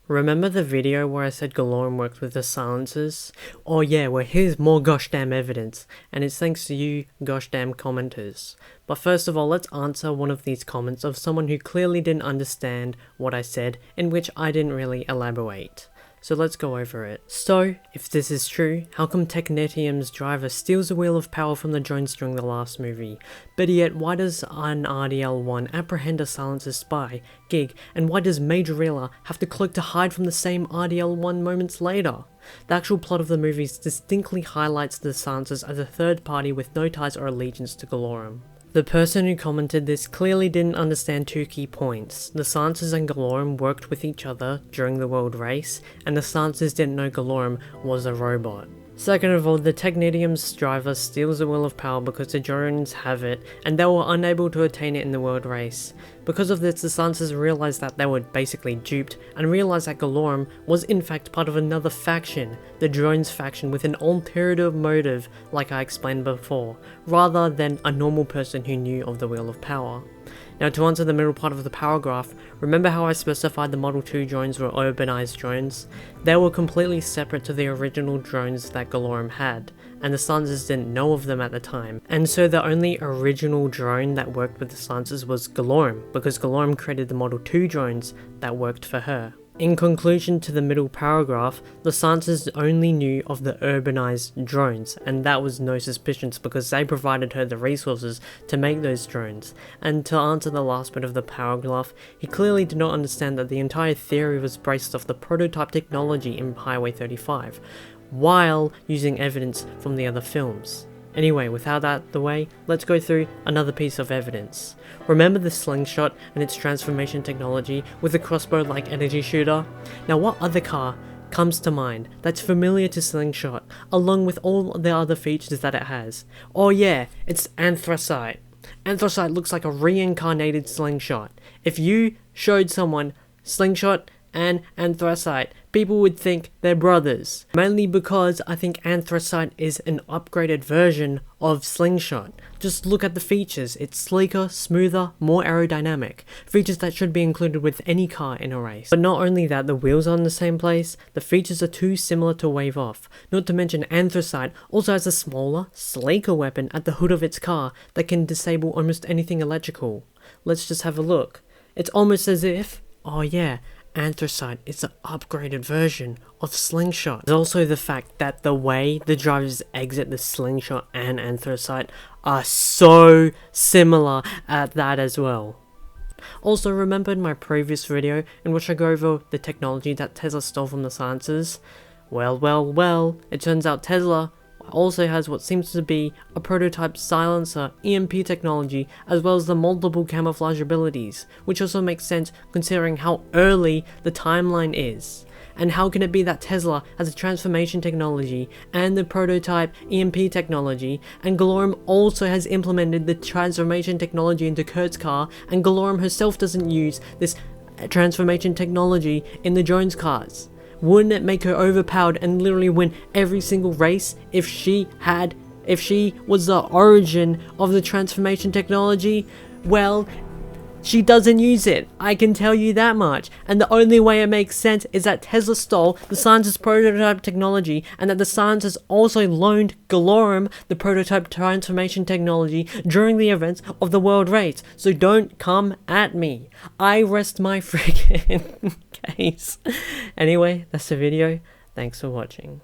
Remember the video where I said Gelorum worked with the Silencerz? Oh yeah, well here's more gosh damn evidence, and it's thanks to you gosh damn commenters. But first of all, let's answer one of these comments of someone who clearly didn't understand what I said, in which I didn't really elaborate. So let's go over it. So, if this is true, how come Technetium's driver steals the wheel of power from the drones during the last movie? Better yet, why does an RDL-1 apprehend a Silencerz spy, Gig, and why does Major Reeler have to cloak to hide from the same RDL-1 moments later? The actual plot of the movies distinctly highlights the Silencerz as a third party with no ties or allegiance to Gelorum. The person who commented this clearly didn't understand two key points. The Silencerz and Gelorum worked with each other during the world race, and the Silencerz didn't know Gelorum was a robot. Second of all, the Technetium's driver steals the wheel of power because the drones have it, and they were unable to attain it in the world race. Because of this, the Silencerz realized that they were basically duped, and realized that Gelorum was in fact part of another faction, the drones faction, with an ulterior motive, like I explained before, rather than a normal person who knew of the wheel of power. Now, to answer the middle part of the power graph, remember how I specified the Model 2 drones were urbanized drones? They were completely separate to the original drones that Gelorum had, and the Silencerz didn't know of them at the time. And so the only original drone that worked with the Silencerz was Gelorum, because Gelorum created the Model 2 drones that worked for her. In conclusion to the middle paragraph, the Silencerz only knew of the urbanized drones, and that was no suspicions because they provided her the resources to make those drones. And to answer the last bit of the paragraph, he clearly did not understand that the entire theory was based off the prototype technology in Highway 35, while using evidence from the other films. Anyway, without that out of the way, let's go through another piece of evidence. Remember the slingshot and its transformation technology with the crossbow-like energy shooter? Now what other car comes to mind that's familiar to slingshot, along with all the other features that it has? Oh yeah, it's Anthracite. Anthracite looks like a reincarnated slingshot. If you showed someone slingshot and Anthracite, people would think they're brothers. Mainly because I think Anthracite is an upgraded version of Slingshot. Just look at the features, it's sleeker, smoother, more aerodynamic. Features that should be included with any car in a race. But not only that, the wheels are in the same place, the features are too similar to wave off. Not to mention Anthracite also has a smaller, sleeker weapon at the hood of its car that can disable almost anything electrical. Let's just have a look. It's almost as if, oh yeah, Anthracite is an upgraded version of Slingshot. There's also the fact that the way the drivers exit the Slingshot and Anthracite are so similar at that as well. Also, remember in my previous video in which I go over the technology that Tesla stole from the Silencerz? Well, it turns out Tesla also has what seems to be a prototype silencer EMP technology, as well as the multiple camouflage abilities, which also makes sense considering how early the timeline is. And how can it be that Tesla has a transformation technology and the prototype EMP technology, and Gelorum also has implemented the transformation technology into Kurt's car, and Gelorum herself doesn't use this transformation technology in the drones cars? Wouldn't it make her overpowered and literally win every single race if she was the origin of the transformation technology? Well, she doesn't use it, I can tell you that much. And the only way it makes sense is that Tesla stole the Silencerz prototype technology, and that the Silencerz also loaned Gelorum the prototype transformation technology during the events of the world race. So don't come at me. I rest my freaking case. Anyway, that's the video. Thanks for watching.